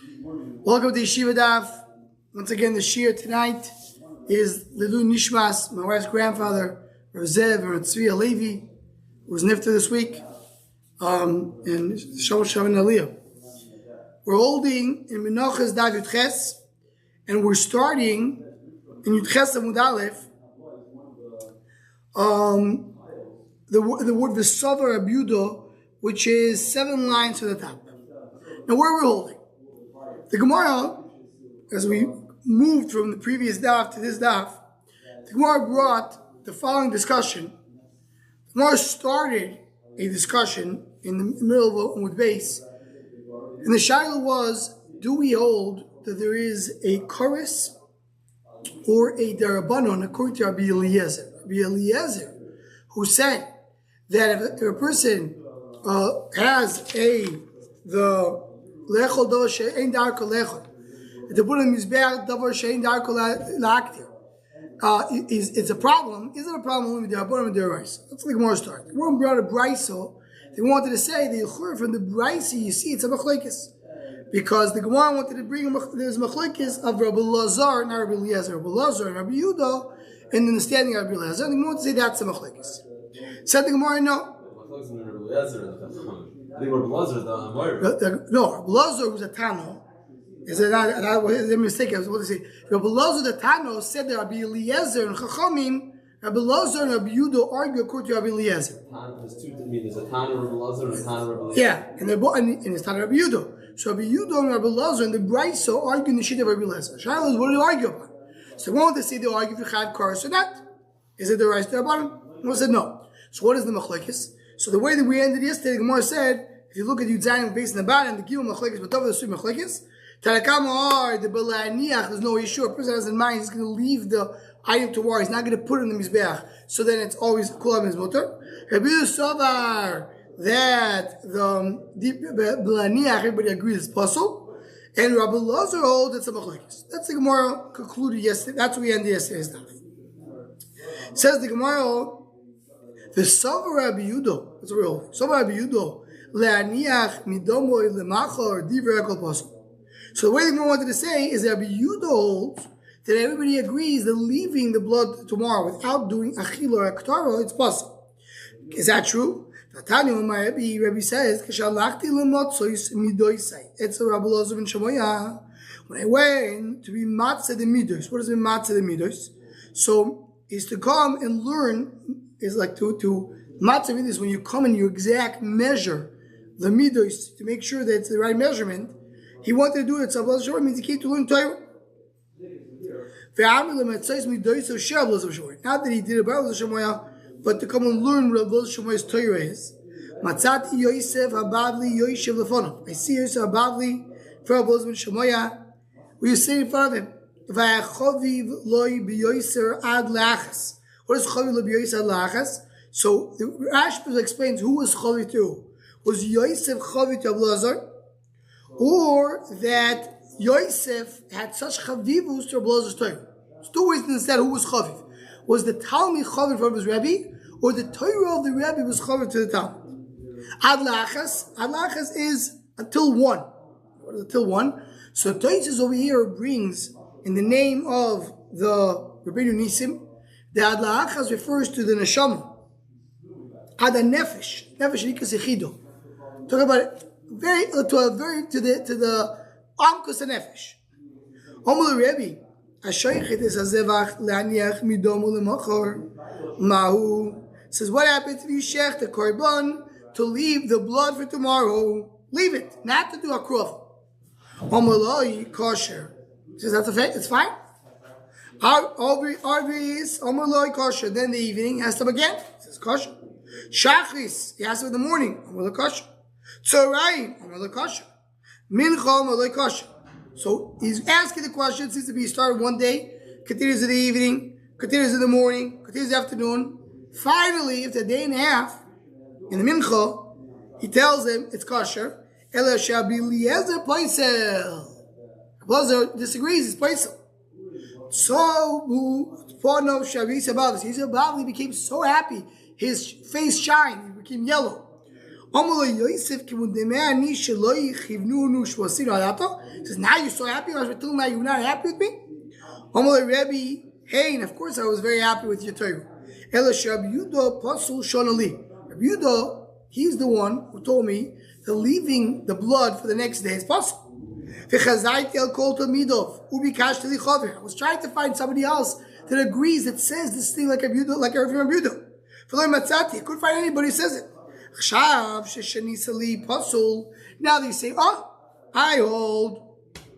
Welcome to Yeshiva Daf. Once again, the shir tonight is Lilu Nishmas, my wife's grandfather, Rozev or Tzvi Alevi, who was nifter this week, and Shalom Shalom Aliyah. We're holding in Menachos Daf Yechezkel, and we're starting in Yechezkel Amud Aleph, the word V'Sover Abudo, which is 7 lines to the top. Now, where are we holding? The Gemara, as we moved from the previous daf to this daf, the Gemara brought the following discussion. The Gemara started a discussion in the middle of Amud Beis, and the shaila was, do we hold that there is a chorus or a darabanon according to Rabbi Eliezer? Rabbi Eliezer, who said that if a person has the lechol davar she'ein darko lechol, to put in mizbeach davar she'ein darko la'aktir, it's a problem. Is it a problem with the Hartman and the Reis? Let's like more start. One brought a brayso. They wanted to say the Yechur from the brayso. You see, it's a machlekes because the Gemara wanted to bring there's machlekes of Rabbi Lazar, not Rabbi Eliezer, Rabbi Lazar and Rabbi Yehuda, and understanding of Rabbi Eliezer. And they wanted to say that's a machlekes. Said the Gemara, no. I think Rabbi Lazar is the Amor. No, Rabbi Lazar was a Tano. Is it not a mistake? I was about to say. Rabbi Lazar the Tano said that Rabbi Eliezer and Chachamim, Rabbi Lazar and Rabbi Yehuda argue according to Rabbi Eliezer. There's a Tano Rabbi Lazar and a Tano Rabbi Eliezer. Yeah, and they're both, and it's Tano Rabbi Yehuda. So Rabbi Yehuda and Rabbi Lazar and the Brayso argue in the sheet of Rabbi Eliezer. Shaila is what do they argue about? So they wanted to say they argue if you have cars or not. Is it the right to the bottom? No, said no. So what is the machlekes? So the way that we ended yesterday, the Gemara said, if you look at Yudzayin based on the bottom, the Gimel machlekes, but over the three machlekes, Tarakam are the Belaniach. There's no issue. A person has in mind he's going to leave the item tomorrow. He's not going to put it in the mizbeach. So then it's always kulam his motor. Rabbi Sovar that the Belaniach everybody agrees is possible, and Rabbi Lazar holds it's a machlekes. That's the Gemara concluded yesterday. That's what we ended yesterday's stuff. Says the Gemara. The Sover Rabbi Yehuda, that's what we're holding. Sover Rabbi Yehuda, le'aniach midomo le'macha or divrei kol pasuk. So the way the Gemara wanted to say is that Rabbi Yehuda holds that everybody agrees that leaving the blood tomorrow without doing achil or aktara, it's possible. Is that true? Rabbi says, "Kashalachti lemotzois midoisai." It's a Rabbi Lazar ben Shamoya. When I went to be matzah the midos, what does it mean matzah the midos? So is to come and learn. Is like to matzah midos when you come and you exact measure the midos to make sure that it's the right measurement. He wanted to do it. So Rabbi means he came to learn Torah. Not that he did it by Rabbi Shemoya, but to come and learn Rabbi Shemoya's Torah is. Matzati Yosef Habavli Yoshev Lefono. I see Yosef Habavli for Rabbi Shemoya. Will you say in front of him? V'achoviv loy b'yoser ad lachas. What is Chavi L'B'Yosef Lachas? So the Rashba explains who was Chavi to. Was Yosef Chavi to Rabbi Lazar? Or that Yosef had such Chavivus to Rabbi Lazar's Torah? There's two ways to understand who was Chaviv. Was the Talmid Chaviv from his Rebbe? Or the Torah of the Rebbe was Chaviv to the Talmid? Ad Lachas is until 1. What is until 1? So Tosfos over here brings in the name of the Rabbeinu Nisim. The Ad La'achas refers to the neshama. Ad nefesh nikas yechido. Talk about it to the amkus nefesh. Omul Rebbe ashoychet is azevach leaniach midomu lemachor mahu. Says what happens if you shech the korban to leave the blood for tomorrow? Leave it, not to do a krov. Omul loy kosher. Says that's a fact. It's fine. Arvis, Omerloi kosher. Then the evening has to again. It says kosher. Shachris, he has to in the morning. Omerloi kosher. Tzorayim, Omerloi kosher. Mincha, Omerloi kosher. So he's asking the question. It seems to be started one day, continues in the evening, continues in the morning, continues in the afternoon. Finally, after a day and a half, in the mincha, he tells him it's kosher. Ela shabi Eliezer paisel. Eliezer disagrees. It's paisel. So, Yeshiva became so happy, his face shined, he became yellow. Says, now you're so happy. Until now you're not happy with me. Rebbe, hey, and of course I was very happy with your Torah. Yehuda, he's the one who told me that leaving the blood for the next day is possible. I was trying to find somebody else that agrees, that says this thing like Rabbi Yehuda, like Rabbi Yehuda. I couldn't find anybody who says it. Now they say, I hold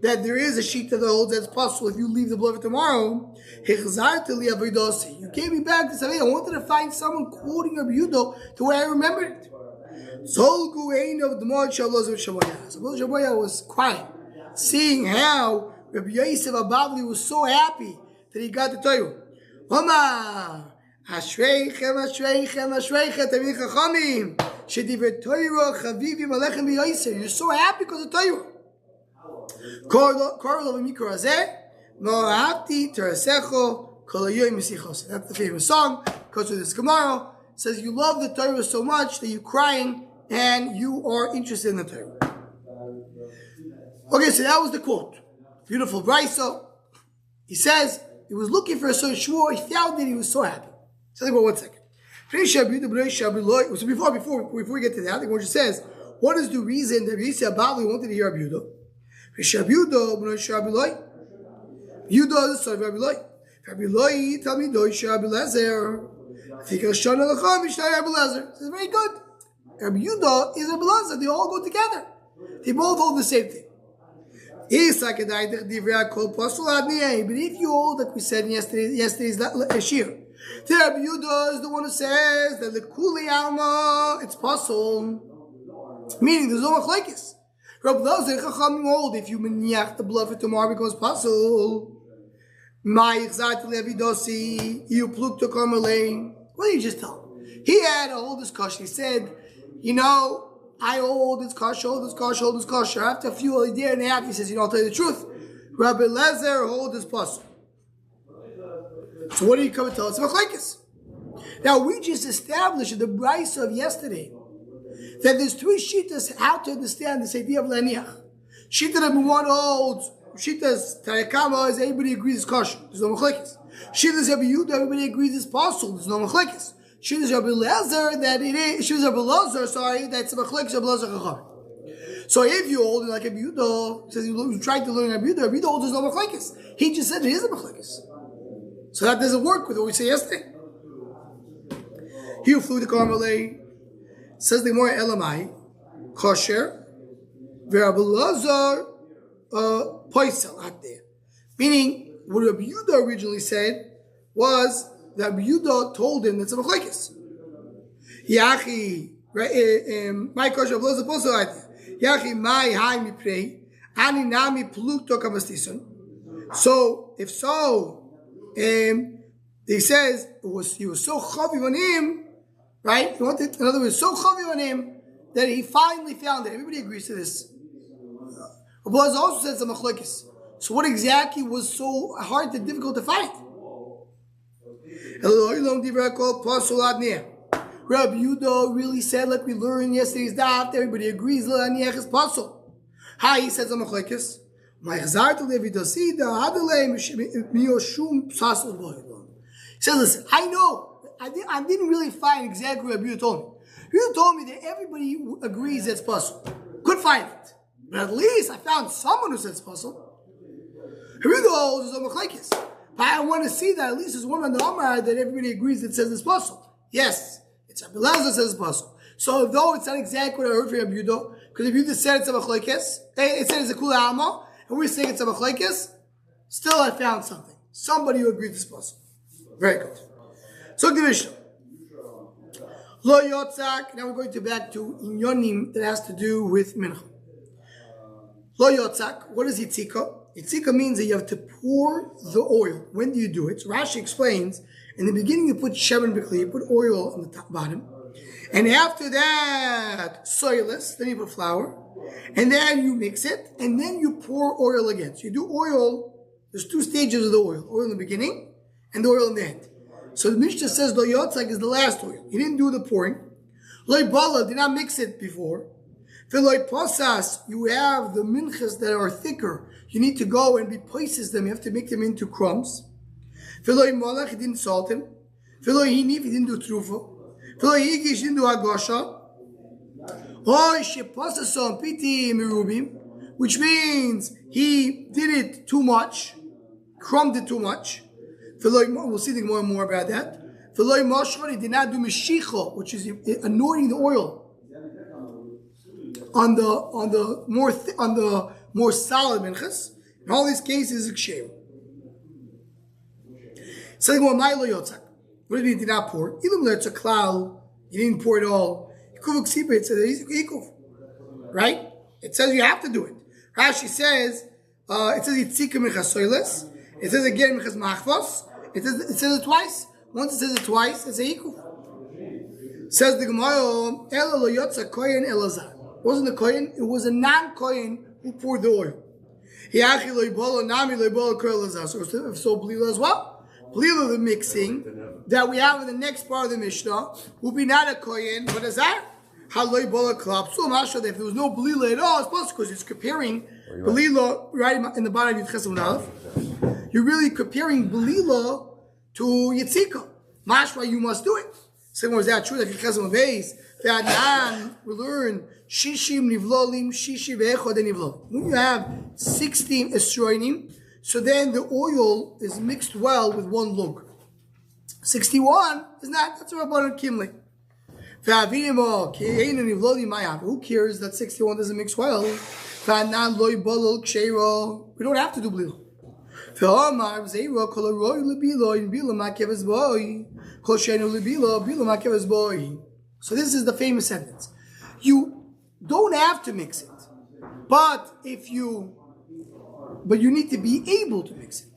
that there is a sheet that holds that's possible if you leave the blood for tomorrow. You gave me back to say, I wanted to find someone quoting Rabbi Yehuda the way I remembered it. So Shaboya was quiet, seeing how Rabbi Yosef Abavli was so happy that he got the Torah. Ashreichem, Ashreichem, Ashreichem, Tamid Chachamim, Shedivrei Torah, Chavivim, Alechem B'Yosef. You're so happy because of Torah. Korlo v'mikra hazeh, no ahavti terasecho kol hayoyim misichos. That's the famous song, because of this Gemara. It says you love the Torah so much that you're crying and you are interested in the Torah. Okay, so that was the quote. Beautiful brayso. He says he was looking for a certain shvur. He found it. He was so happy. So let's go 1 second. So before we get to that, the Gemara says, what is the reason that Yisrael Bavli wanted to hear Rabbi Yehuda? Yehuda is the son of Rabbi Loi. Rabbi Loi, tell me, Rabbi Lezer. This is very good. Rabbi Yehuda is Rabbi Lezer. They all go together. They both hold the same thing. But if you hold, like we said in yesterday's shir, Rabbi Yehuda is the one who says that the Kuli Alma, it's possible. Meaning there's no machlekes. Rabbi Lezer Chachamim hold if you meniach the blood for tomorrow becomes possible. My exact Levi Dosi, you pluk to Carmelane. What did you just tell him? He had a whole discussion. He said, I hold this kosher, hold this kosher, hold this kosher. After a day and a half, he says, I'll tell you the truth. Rabbi Lezer hold this possible. So what did he come and tell us? Machlekes. Now we just established in the brayso of yesterday that there's 3 shittas how to understand this idea of laniach. Shitta number 1 holds, shittas tarekama is everybody agrees it's kosher. There's no machlekes. Shittas Rabbi Yehuda, everybody agrees it's possible. There's no machlekes. Shittas Rabbi Lezer, that it is, shittas Rabbi Lezer, that's a machlekes Rabbi Lezer chacham. So if you hold it like Rabbi Yehuda, says you tried to learn Rabbi Yehuda holds there's no machlekes. He just said it is a machlekes. So that doesn't work with what we said yesterday. He who flew the Carmelay, says the Gemara Elamai, kosher, Rabbi Lazar, poisel out there. Meaning, what Rabbi Yehuda originally said was that Rabbi Yehuda told him that's a machlekes. Yachi, my kosher, Rabbi Lazar poisel out there. Yachi, my high mi pray, ani nami plukto kamastison. So, if so, he says he was so chaviv on him, right? In other words, so chaviv on him that he finally found it. Everybody agrees to this. Rabbi Lezer also says the machlekes. So what exactly was so hard and difficult to find? Rabbi Yehuda really said, like we learned yesterday's daf, everybody agrees laniach is possible. How he says the machlekes. He says, listen, I know, I didn't really find exactly what Rabbi Yehuda told me. Rabbi Yehuda told me that everybody agrees it's possible. Couldn't find it. But at least I found someone who says it's possible. Rabbi Yehuda holds his own machlekes. But I want to see that at least there's one on the Amar that everybody agrees that says it's possible. Yes, it's Rabbi Lezer that says it's possible. So though it's not exactly what I heard from Rabbi Yehuda, because Rabbi Yehuda said it's a machlekes, it said it's a kula alma, and we're saying it's a machlekes, still I found something. Somebody who agrees it's possible. Very good. So the Mishnah. Lo yotzak. Now we're going back to inyonim that has to do with mincha. Lo yotzak. What is yitzika? Yitzika means that you have to pour the oil. When do you do it? So Rashi explains, in the beginning you put shemen b'kli, you put oil on the top bottom. And after that, soyless, then you put flour. And then you mix it, and then you pour oil again. So you do oil, there's 2 stages of the oil. Oil in the beginning, and the oil in the end. So the Mishnah says, Lo yotzak is the last oil. He didn't do the pouring. Loi bala, did not mix it before. V'loi posas, you have the minchas that are thicker. You need to go and replaces them. You have to make them into crumbs. V'loi molach, he didn't salt him. V'loi hinif, he didn't do trufa. V'loi higish, he didn't do agosha. Hoi sheposas on piti merubim, which means he did it too much, crumbed it too much. We'll see more and more about that. He did not do meshicha, which is anointing the oil on the more solid minchas. In all these cases, it's kshem. Second one, my lo yotzak. What does it mean? Did not pour? Ilum lertz a klal. You didn't pour it all. It says right? It says you have to do it. Rashi says it says yitzika minchasoiles. It says again minchas machvos. It says it twice. Once it says it twice, it's a ikuf. Says the Gemara, Ela lo yotza kohen elazar. It wasn't a kohen, it was a non-kohen who poured the oil. Hiachi lo yibolo, nami lo yibolo kohen elazar. So blila as well. Blila, the mixing that we have in the next part of the Mishnah, will be not a kohen, but azar. How lo yibolo klap. So Masha, if there was no blila at all, it's possible because it's comparing blila right in the bottom of Yechezkel Aleph. You're really comparing blila to Yitzika. Mashma, you must do it. Same was that true that Yechezkel base that we learn shishim nivlolim, shishim ve'echod nivlolim. When you have 16 estroinim, so then the oil is mixed well with one lug. 61 is not. That's a rabbanon kimli. Who cares that 61 doesn't mix well? We don't have to do blil. So this is the famous sentence. You don't have to mix it, but you need to be able to mix it.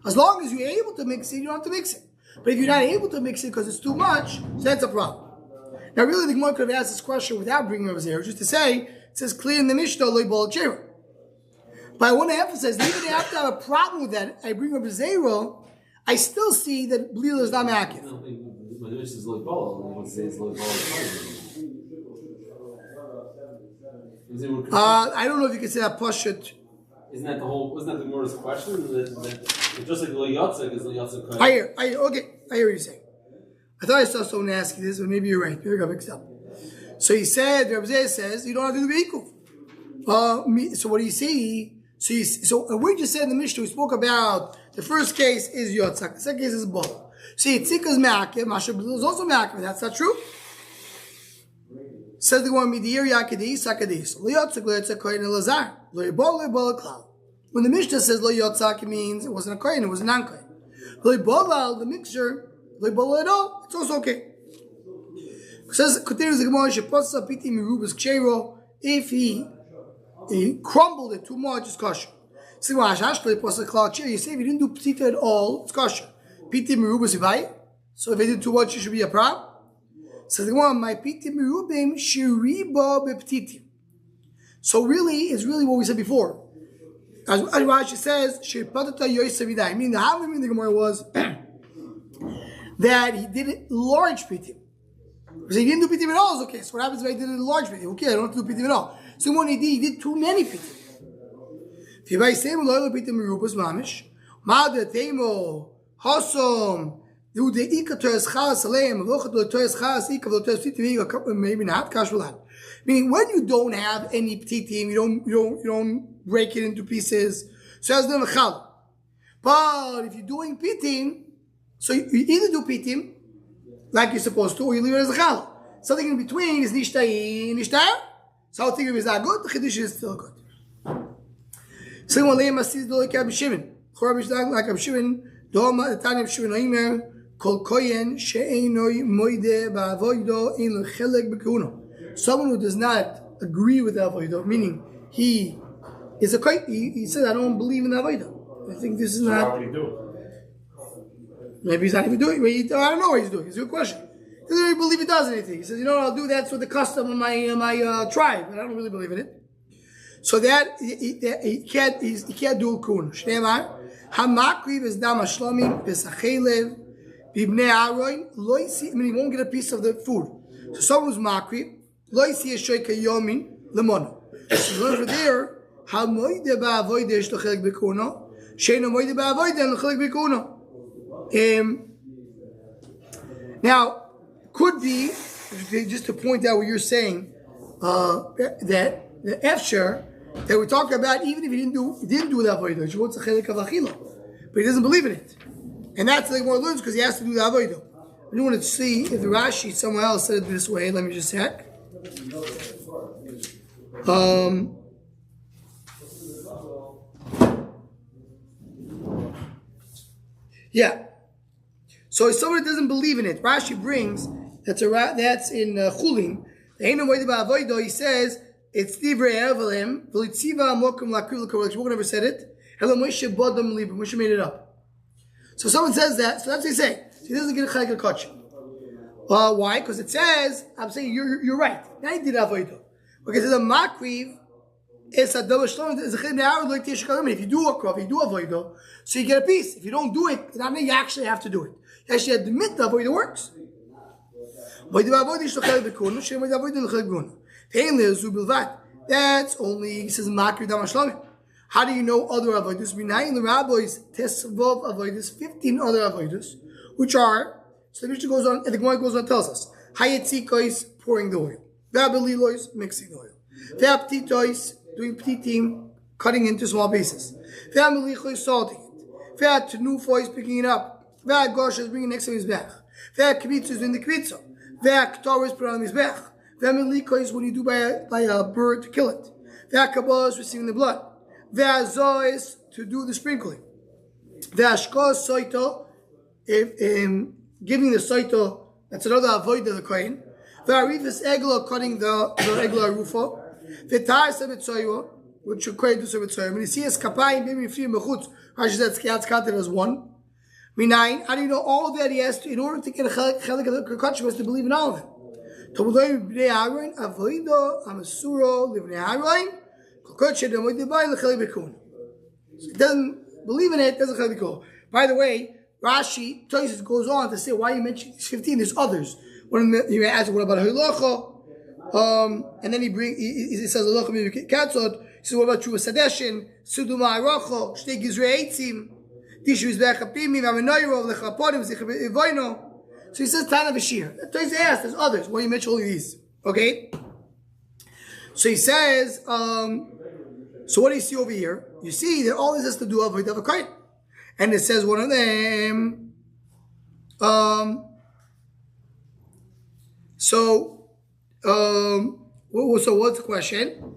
As long as you're able to mix it, you don't have to mix it. But if you're not able to mix it because it's too much, so that's a problem. Now really the Gemara could have asked this question without bringing up zero, just to say, it says clear in the Mishnah, loy bol chera. But I want to emphasize, even if I have to have a problem with that, I bring up a zero, I still see that blila is not ma'akiv. I don't know if you can say that pashut. Wasn't that the Gemara's question? That just like lo yotzak is lo yotzak. I hear what you're saying. I thought I saw someone asking this, but maybe you're right. Maybe I got mixed up. So he said, Rabbi Zeh says, you don't have to do equal. So what do you see? So we just said in the Mishnah, we spoke about the first case is yotzak, the second case is bol. See, Tzika is ma'akev, Masha B'lil is also ma'akev. That's not true. Says the one Midir Yakedi Sakadis. Lo yotzak lo yotzak kohen elazar. Lo yibol klal. When the Mishnah says lo yotzak, it means it wasn't a kohen, it was a non-kohen. Lo yibol the mixture, lo yibol at all, it's also okay. It says continues the Gemara shepotza piti mirubas kshero. If he crumbled it too much, it's kosher. You say if you didn't do ptita at all, it's kosher. Piti merubas ivai. So if I did too much, it should be a problem. So the one my piti merubim shiriba beptiti. So really, it's really what we said before. As Rashi says, shirpatata yoisavidai. Meaning the how the Gemara was that he did it large piti. Because he didn't do piti at all, it's okay. So what happens if I did it large piti? Okay, I don't have to do piti at all. So when he did too many piti. If you say loyal piti merubas mamish, ma'ad teimo hasom. Maybe not cash. Meaning when you don't have any ptitim, you don't break it into pieces. So as the chal. But if you're doing pitim, so you either do pitim like you're supposed to, or you leave it as a chal. Something in between is nishtay. So I'll think if it's not good, the chiddush is still good. Second one, leim asis do like Rabbi Shimon. Rabbi Shimon like Rabbi Shimon. Doma Tanya Rabbi Shimon Oimer. Someone who does not agree with avodah, meaning he is a kohen, he says, I don't believe in avodah. I think this is not. Maybe he's not even doing it. I don't know what he's doing. It's a good question. He doesn't really believe he does anything. He says, I'll do that for the custom of my tribe, but I don't really believe in it. So that he can't do a kun. Shneimar hamakriv is dam hashlamim pesachelev. I mean, he won't get a piece of the food. So someone who's makri, lo yisi yeshoika yomin lemona. So you learn over there, how moide ba'avoide is l'chelik b'kuno, sheino moide ba'avoide and l'chelik b'kuno. Now, could be, just to point out what you're saying, that the efsher that we're talking about, even if he didn't do the avodah, but he doesn't believe in it, and that's like more learns because he has to do the avodah. I want to see if the Rashi somewhere else said it this way. Let me just check. Yeah. So if somebody doesn't believe in it, Rashi brings that's in Chulin. He says it's divrei evelim v'litziva amokum lakriv l'korban. Shmuel never said it. Hello Moshe bodam libra. Moshe made it up. So someone says that. So that's what he's saying. So he doesn't get a chayk kachim. Why? Because it says I'm saying you're right. Now he did avodah. Okay, so the makriv is a double shlom. Is a chayk hour like tishkalim. If you do a krav, you do avodah, so you get a piece. If you don't do it, then you actually have to do it. You actually admit the avodah works. That's only, he says, Makri Damashlamim. How do you know other avodas? Minayin the rabbis tesvov avodas, 15 other avodas, which are, so the Mishnah goes on, and the Gemara goes on and tells us, Hayetzikois, pouring the oil. Va'abelilois, mixing the oil. Va'aptitois, doing ptitim, cutting into small pieces. Va'amelichois, salting it. Va'atnufois, picking it up. Va'agoshes, bringing it next to his back. Va'akvitzos, doing the kvitzo. V'aktor is put on his back. V'ameliko is when you do by a bird to kill it. V'akabah is receiving the blood. V'azoh is to do the sprinkling. V'ashkos soito, giving the soito, that's another avoid of the kohen. V'arifis eglo, cutting the eglo arufo. V'tar sebetzoyo, which should kohen do sebetzoyo. When you see a skapayim, maybe free mechutz, Rashi said it's counted as one. Minayin, how do you know all that he has to, in order to get a chelik of the kachim, has to believe in all of them? So he doesn't believe in it, doesn't chelik b'kun. By the way, Rashi Tosis goes on to say why you mentioned these 15. There's others. When he asks what about hilocha, and then he says hilocha maybe katzod. He says what about true sadeshin, suduma arocho, shtei gizrei eitzim. So he says Tana Bashir. So he asked, there's others. Why you mention all of these? Okay? So he says, so what do you see over here? You see that all this has to do with a kohen. And it says one of them. So what's the question?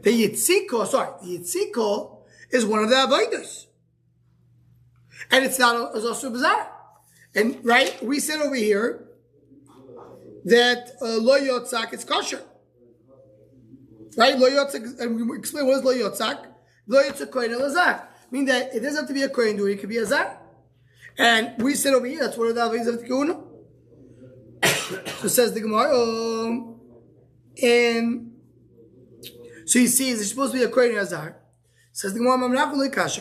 The Yitziko is one of the avodas. And it's not also bizarre. And right, we said over here that lo yotzak is kosher. Right? Lo yotzak, and we explain what is lo yotzak. Lo yotzak kohen elazar. Meaning that it doesn't have to be a kohen doing it, could be a zar. And we said over here, that's one of the avodas of the kahuna. So says the Gemara, and so he sees it's supposed to be a kohen elazar. Says the Gemara, depends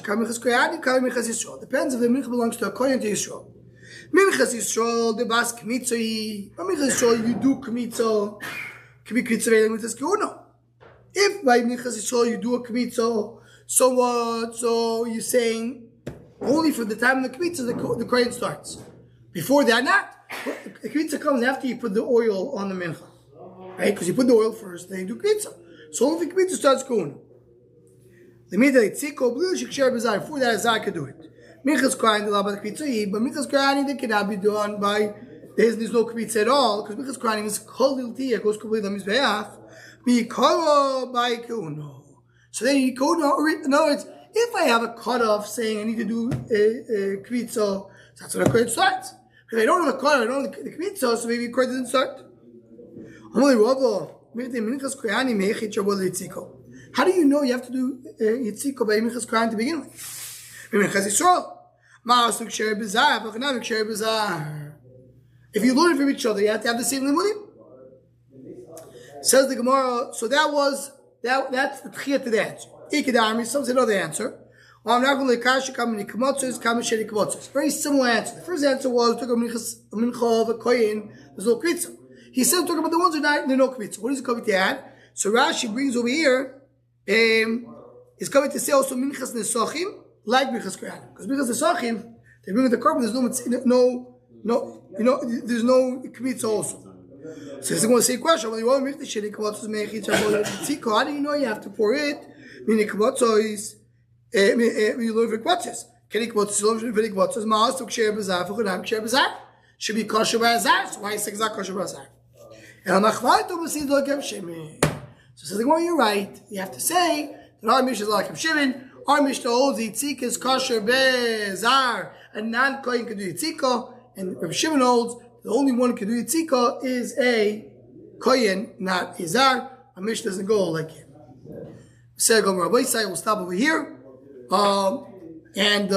if the mincha belongs to a kohen to Yisrael. Minchas Yisrael, the bas kmitzoi. Minchas Yisrael, you do kmitzo. Can be kmitzoi with this kahuna. If by minchas Yisrael you do a kmitzo, so what? So you're saying only for the time of the kmitzo the kohen starts. Before that, not. The kmitzo comes after you put the oil on the mincha, right? Because you put the oil first, then you do kmitzo. So only if the kmitzo starts kahuna. Before that, a zar could do it. Minchas Kohen the labat kmitzoi, but Minchas Kohen that cannot be done by there's no kmitz at all because Minchas Kohen is kolilti goes completely on mizbeach. Be karo by kuno. So then you go. In other words, if I have a cutoff saying I need to do kmitzo, that's when a kohen starts. If I don't have a cutoff, I don't have the kmitzo, so maybe a kohen doesn't start. How do you know you have to do Yitziko by Minchas Kohen to begin with? Minchas Yisrael. If you learn from each other, you have to have the same limudim. Says the Gemara, so that's the tchiyah to the answer. Ikidami, some say another answer. Very similar answer. The first answer was, took a mincha of a kohen, there's no kritza. He said talking about the ones who are no kvitza. What is the kvitza add? So Rashi brings over here is coming to say also minchas nesachim like minchas kohanim, because minchas nesachim they bring the carbon. There's no kvitza also. So he's going to say a question. How do you know you have to pour it? Meaning kvatzos. You learn kvatzos. Can you kvatzos? You learn kvatzos. Maas to ksher bazar. For kodam ksher bazar. Should be kosher bazar. So why is it exact kosher bazar? And nachvayt to b'sid lo kem shemin. So says well, you're right. You have to say that our Mishnah is like shemin. Our Mishnah holds yitzika is kosher bazar. A non-kohen can do yitzika, and Reb Shimon holds the only one who can do yitzika is a kohen, not a zar. Our Mishnah doesn't go like him. We'll stop over here. And